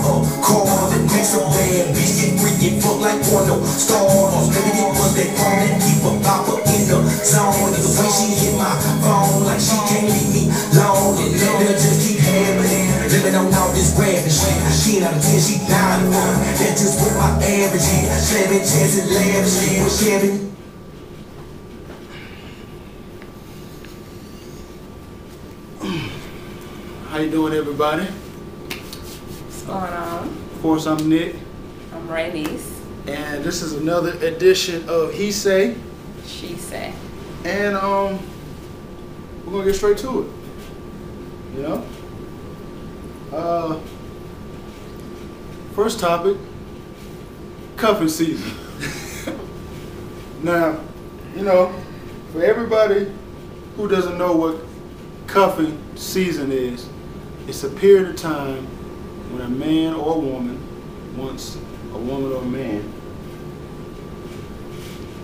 car that makes a bad bitch get freaking fuck like porno stars. Maybe it was that phone that keep a popper in the zone. The way she hit my phone like she can't leave me alone. And let her just keep having it, living on all this rapping shit. She out of 10, she down to 1. That's just what my average is. Slamming chances, lavishly with Chevy. How you doing, everybody? What's going on? Of course, I'm Nick. I'm Ranise. And this is another edition of He Say. She Say. And we're gonna get straight to it. You know? First topic, cuffing season. Now, you know, for everybody who doesn't know what cuffing season is, it's a period of time when a man or a woman wants a woman or a man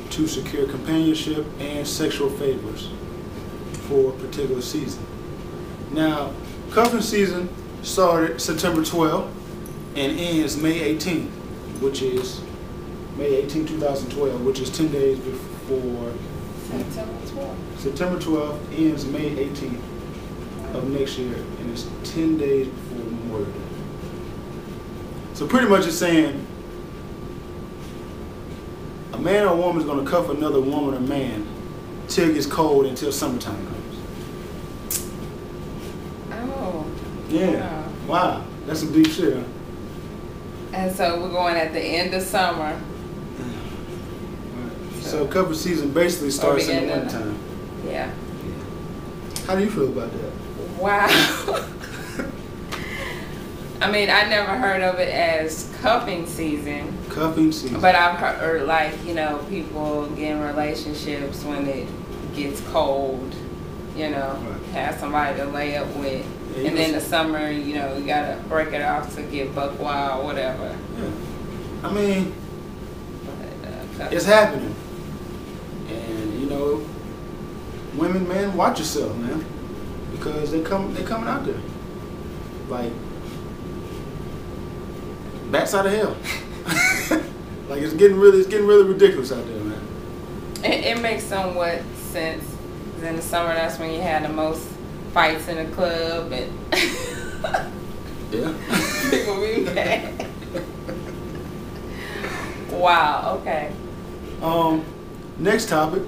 to secure companionship and sexual favors for a particular season. Now, cuffing season started September 12th and ends May 18th, which is May 18, 2012, which is 10 days before September 12th. September 12th ends May 18th of next year, and it's 10 days before Memorial Day. So pretty much it's saying a man or a woman is going to cuff another woman or man till it gets cold until summertime comes. Oh. Yeah. Wow. That's some deep shit, huh? And so we're going at the end of summer. Right. So cuffing season basically starts in the wintertime. Yeah. How do you feel about that? Wow. I mean, I never heard of it as cuffing season. Cuffing season. But I've heard, like, you know, people get in relationships when it gets cold, you know, right. Have somebody to lay up with. Yeah, and then the summer, you know, you gotta break it off to get buck wild, whatever. Yeah. I mean, but, it's happening. And, you know, women, man, watch yourself, man. Because they're coming out there. Like, bats out of hell. Like, it's getting really ridiculous out there, man. It makes somewhat sense. 'Cause in the summer, that's when you had the most fights in the club and yeah. people be mad. Wow. Okay. Next topic.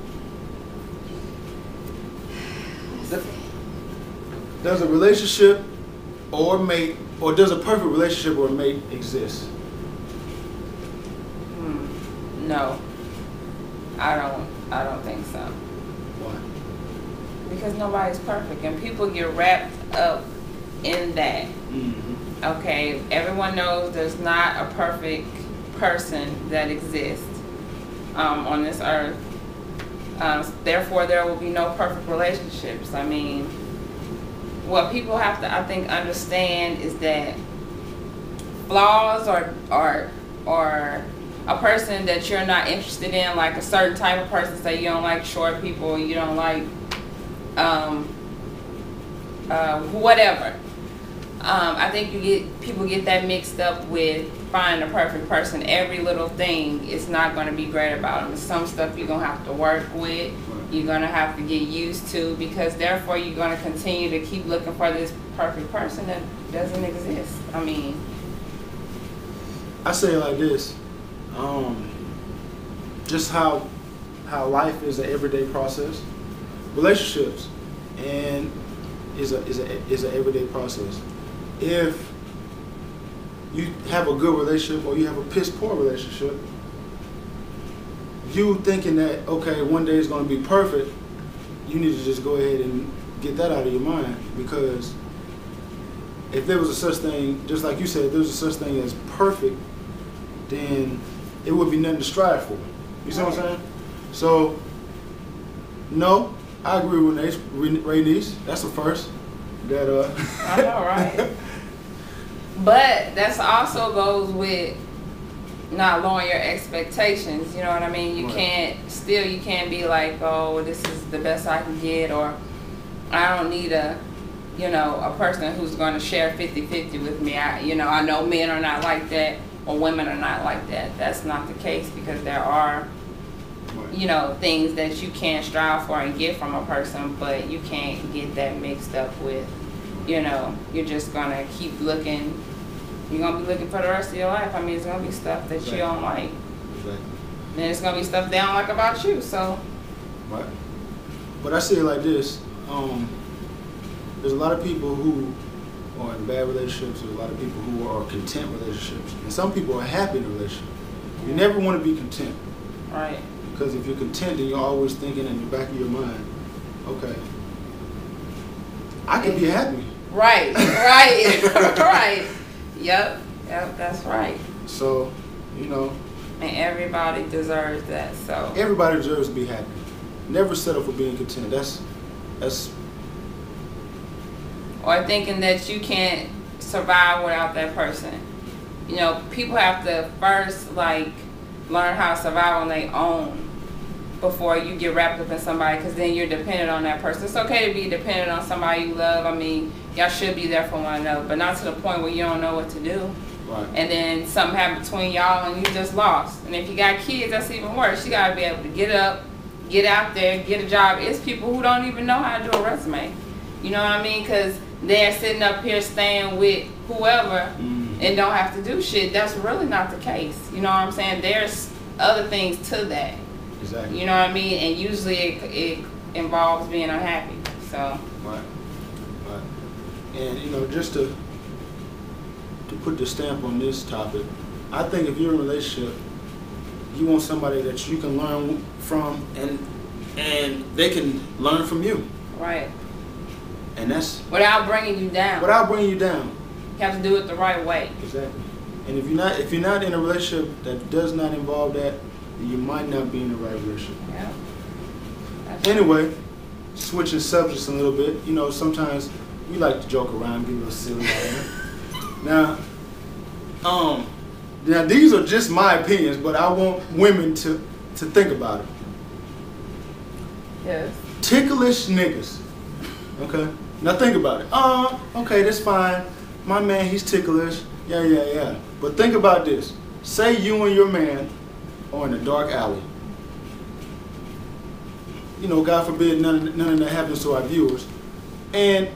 Does a relationship or mate, or does a perfect relationship or mate exist? No. I don't think so. Why? Because nobody's perfect, and people get wrapped up in that. Mm-hmm. Okay, everyone knows there's not a perfect person that exists on this earth. Therefore, there will be no perfect relationships. I mean, what people have to, I think, understand is that flaws are a person that you're not interested in, like a certain type of person. Say you don't like short people, you don't like whatever. I think people get that mixed up with finding a perfect person. Every little thing is not going to be great about them. Some stuff you're going to have to work with. You're going to have to get used to, because therefore you're going to continue to keep looking for this perfect person that doesn't exist. I mean, I say it like this. Just how life is an everyday process. Relationships and is an everyday process. If you have a good relationship or you have a piss poor relationship, you thinking that, okay, one day it's going to be perfect, you need to just go ahead and get that out of your mind. Because if there was a such thing, just like you said, if there was a such thing as perfect, then it would be nothing to strive for. You see what I'm saying? So, no, I agree with Ranise. That's the first. That I know, right? But that also goes with not lowering your expectations. You know what I mean? You can't be like, oh, this is the best I can get, or I don't need a you know, a person who's going to share 50-50 with me. I know men are not like that, or women are not like that. That's not the case, because there are, you know, things that you can strive for and get from a person, but you can't get that mixed up with, you know, you're just going to keep looking. You're going to be looking for the rest of your life. I mean, it's going to be stuff that you don't like. Exactly. And it's going to be stuff they don't like about you, so. Right. But I see it like this. There's a lot of people who are in bad relationships. There's a lot of people who are content relationships. And some people are happy in a relationship. You never want to be content. Right. Because if you're content, then you're always thinking in the back of your mind, okay, I could be happy. Right, right, right. Yep, that's right. So, you know. And everybody deserves that, so. Everybody deserves to be happy. Never settle for being content. That's. Or thinking that you can't survive without that person. You know, people have to first, like, learn how to survive on their own before you get wrapped up in somebody, because then you're dependent on that person. It's okay to be dependent on somebody you love. I mean, y'all should be there for one another, but not to the point where you don't know what to do. Right. And then something happened between y'all and you just lost. And if you got kids, that's even worse. You got to be able to get up, get out there, get a job. It's people who don't even know how to do a resume. You know what I mean? Because they're sitting up here staying with whoever and don't have to do shit. That's really not the case. You know what I'm saying? There's other things to that. Exactly. You know what I mean? And usually it involves being unhappy. So. Right. Right. And, you know, just to put the stamp on this topic, I think if you're in a relationship, you want somebody that you can learn from and they can learn from you. Right. And that's without bringing you down. Without bringing you down. You have to do it the right way. Exactly. And if you're not in a relationship that does not involve that, then you might not be in the right relationship. Yeah. Anyway, switching subjects a little bit. You know, sometimes we like to joke around, be a little silly. Now, these are just my opinions, but I want women to think about it. Yes. Ticklish niggas. Okay? Now think about it. Okay, that's fine. My man, he's ticklish. Yeah. But think about this. Say you and your man are in a dark alley. You know, God forbid none of that happens to our viewers. And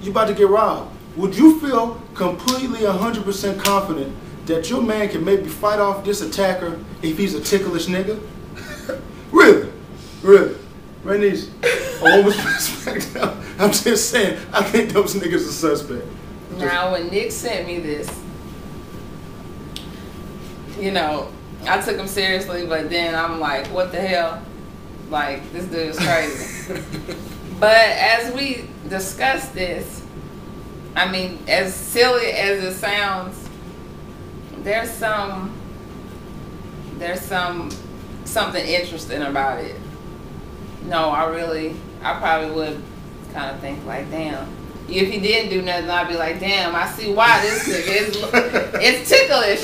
you about to get robbed. Would you feel completely 100% confident that your man can maybe fight off this attacker if he's a ticklish nigga? Really? Ranise, a woman's perspective, I'm just saying, I think those niggas are suspect. Now, when Nick sent me this, you know, I took him seriously, but then I'm like, what the hell? Like, this dude is crazy. But as we discussed this, I mean, as silly as it sounds, there's something interesting about it. No, I probably would kind of think like, damn. If he didn't do nothing, I'd be like, damn, I see why this nigga it's ticklish.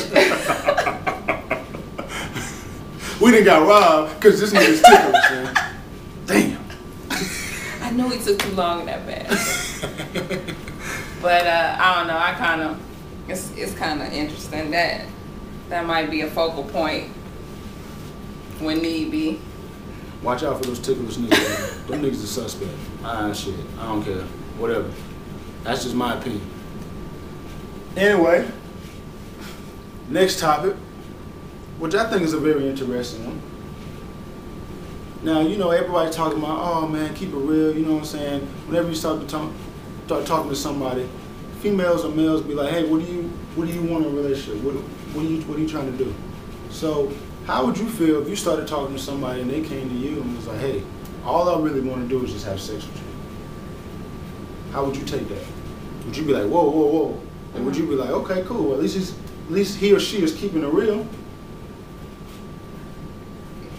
We done got robbed because this nigga's ticklish, man. Damn. I knew he took too long in that bag. But I don't know. It's kind of interesting. That might be a focal point when need be. Watch out for those ticklish niggas. Them niggas are suspect. Shit. I don't care. Whatever. That's just my opinion. Anyway, next topic, which I think is a very interesting one. Now, you know, everybody's talking about, oh man, keep it real. You know what I'm saying? Whenever you start talking to somebody, females or males be like, hey, what do you want in a relationship? What are you trying to do? So, how would you feel if you started talking to somebody and they came to you and was like, hey, all I really want to do is just have sex with you? How would you take that? Would you be like, whoa? Or would you be like, okay, cool, well, at least he or she is keeping it real?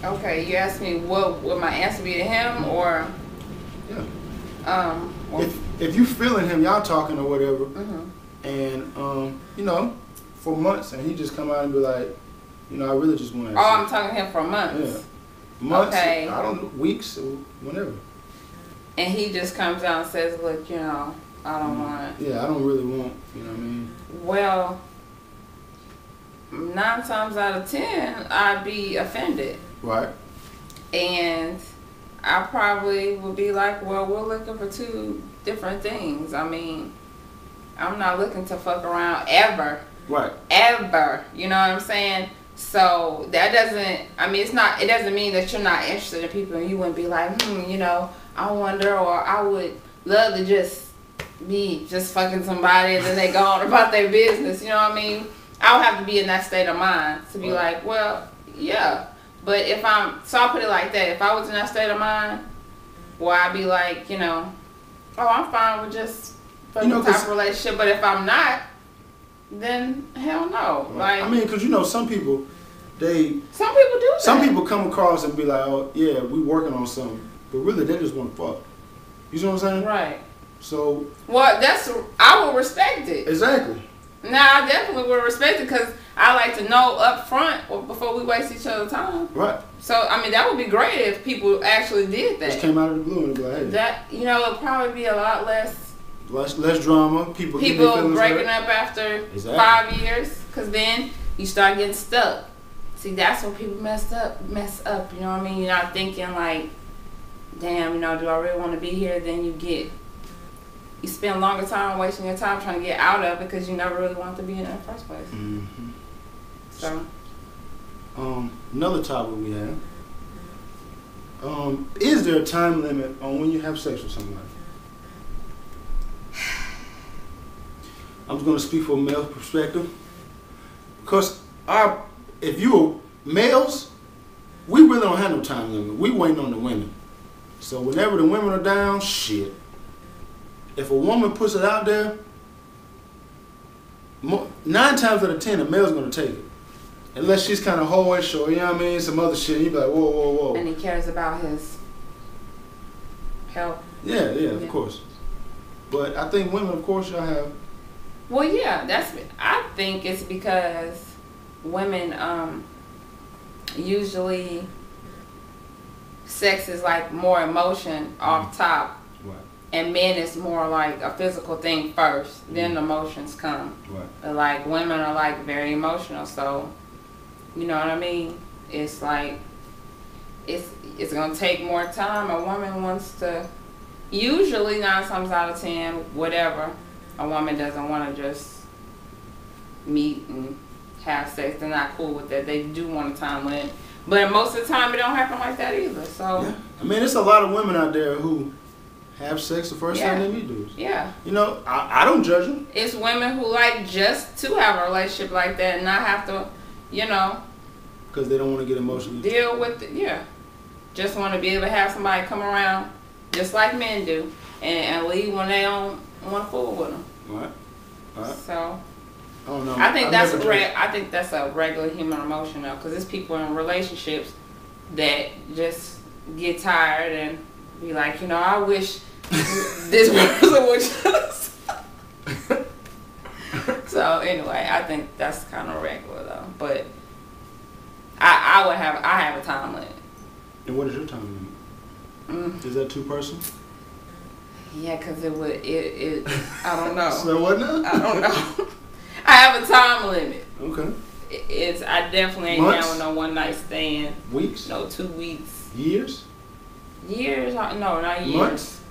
Okay, you asked me what would my answer be to him, or? Yeah. If you feeling him, y'all talking or whatever, and you know, for months, and he just come out and be like, you know, I really just want to. Oh, I'm talking to him for months. Yeah, months. Okay. I don't know, weeks or whatever. And he just comes out and says, look, you know, I don't want. Yeah, I don't really want. You know what I mean? Well, 9 times out of 10, I'd be offended. Right. And I probably would be like, well, we're looking for 2 different things. I mean, I'm not looking to fuck around ever. Right. Ever. You know what I'm saying? So that doesn't, I mean, it doesn't mean that you're not interested in people and you wouldn't be like, you know, I wonder, or I would love to just be just fucking somebody and then they go on about their business. You know what I mean? I would have to be in that state of mind to be like, well, yeah. But so I'll put it like that. If I was in that state of mind, well, I'd be like, you know, oh, I'm fine with just fucking type of relationship. But if I'm not, then hell no. Like, I mean, because you know, some people do that. Some people come across and be like, oh, yeah, we working on something. But really, they just want to fuck. You see what I'm saying? Right. So. Well, I will respect it. Exactly. Now, I definitely would respect it because I like to know up front or before we waste each other's time. Right. So, I mean, that would be great if people actually did that. Just came out of the blue and be like, hey. That, you know, it'd probably be a lot less drama. People breaking up after 5 years because then you start getting stuck. See, that's when people mess up. You know what I mean? You're not thinking like, damn, you know, do I really want to be here? Then you spend longer time wasting your time trying to get out of it because you never really want to be in it in the first place. Mm-hmm. So, another topic we have. Is there a time limit on when you have sex with somebody? I'm just going to speak from a male perspective. Because if you males, we really don't have no time limit. We waiting on the women. So whenever the women are down, shit. If a woman puts it out there, 9 times out of 10, a male's going to take it. Unless she's kind of hoish or, you know what I mean, some other shit. You'd be like, whoa, whoa, whoa. And he cares about his health. Yeah, of course. But I think women, of course, y'all have. Well, yeah, I think it's because women, usually sex is like more emotion off top. Right. And men is more like a physical thing first, then the emotions come. Right. But like women are like very emotional, so you know what I mean? It's like it's gonna take more time. A woman wants to, usually 9 times out of 10, whatever, a woman doesn't want to just meet and have sex. They're not cool with that. They do want a time limit. But most of the time it don't happen like that either. So yeah. I mean, there's a lot of women out there who have sex the first time they meet dudes. Yeah. You know, I don't judge them. It's women who like just to have a relationship like that and not have to, you know. Because they don't want to get emotionally. Deal with it, yeah. Just want to be able to have somebody come around just like men do and leave when they don't want to fool with them. Right. So. I don't know. I think that's a regular human emotion though, because there's people in relationships that just get tired and be like, you know, I wish this person would just. So anyway, I think that's kind of regular though, but I have a time limit. And what is your time limit? Is that too personal? Yeah, because it I don't know. So what now? I don't know. I have a time limit. Okay. I definitely ain't down with no one night stand. Weeks? No, 2 weeks. Years? Years? No, not years. Months?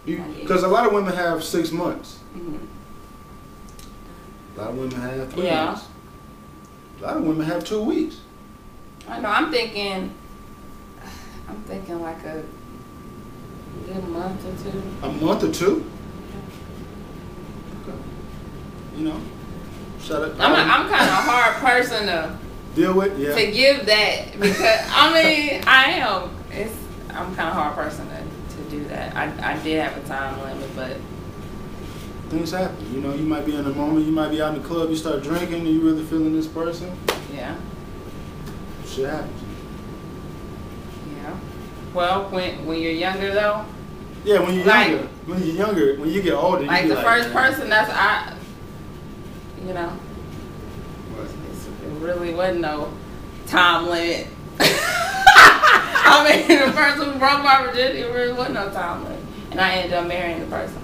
Because a lot of women have 6 months. Mm-hmm. A lot of women have 3 Yeah. months. A lot of women have 2 weeks. I know. I'm thinking like a good month or 2. A month or 2? Okay. You know, I'm kind of a hard person to deal with. Yeah. To give that because I mean I am. I'm kind of a hard person to do that. I did have a time limit, but things happen. You know, you might be in a moment. You might be out in the club. You start drinking, and you really feeling this person. Yeah. Shit happens. Yeah. Well, when you're younger though. Yeah, when you're younger. When you're younger, when you get older, you like the first man. person you know. What? It really wasn't no time limit. I mean, the person who broke my virginity, it really wasn't no time limit. And I ended up marrying the person.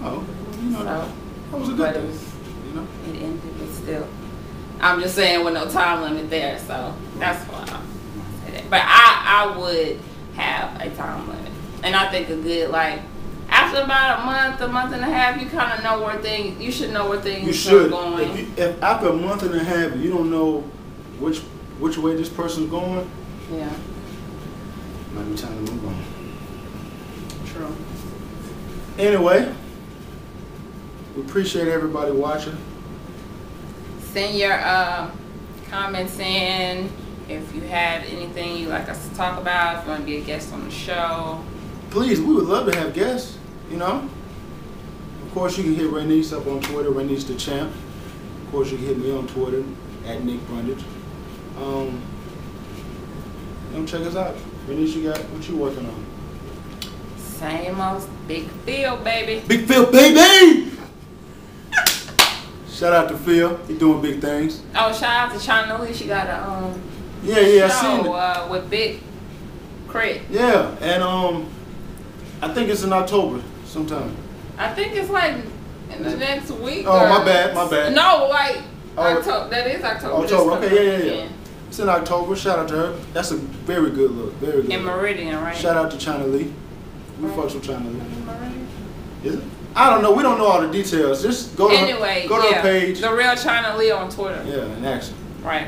Oh, you know, So, that was a but good it thing. was, You know? it ended, but still. I'm just saying with no time limit there, so that's why I say that. But I would have a time limit. And I think a good, like, after about a month and a half, you kind of know where things, you should know where things are going. If after a month and a half, you don't know which way this person's going, Yeah, might be time to move on. true. Anyway, we appreciate everybody watching. Send your comments in if you have anything you'd like us to talk about, if you want to be a guest on the show. Please, we would love to have guests, you know. Of course, you can hit Ranise up on Twitter, Ranise the Champ. Of course, you can hit me on Twitter, at Nick Brundage. Check us out. Ranise, you got what you working on? Same old Big Phil, baby. Big Phil, baby! Shout out to Phil. He doing big things. Oh, shout out to China Lee. She got a Yeah, I show seen it. With Big Crit. Yeah, and I think it's in October sometime. I think it's like in the next week. Oh, or, my bad. No, like Oh, October. That is October. October. This Okay, coming yeah. It's in October. Shout out to her. That's a very good look. Very good. In Meridian, right? Shout out to China Lee. We Right. fucks with China Lee. Meridian. Is it? I don't know. We don't know all the details. Just go to her page. The real China Lee on Twitter. Yeah, in action. Right.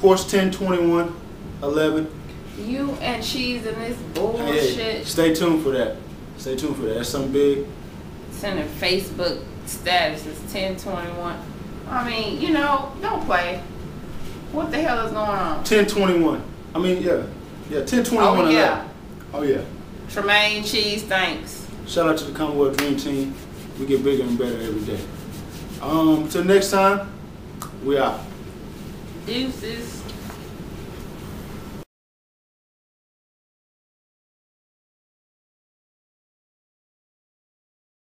Course 10/21/11. You and Cheese and this bullshit. Hey, stay tuned for that. Stay tuned for that. That's something big. Sending Facebook statuses 10/21. I mean, you know, don't play. What the hell is going on? 10/21. I mean, yeah. 10/21/11. Oh, yeah. Oh, yeah. Tremaine Cheese, thanks. Shout out to the Commonwealth Dream Team. We get bigger and better every day. Till next time, we out. Deuces.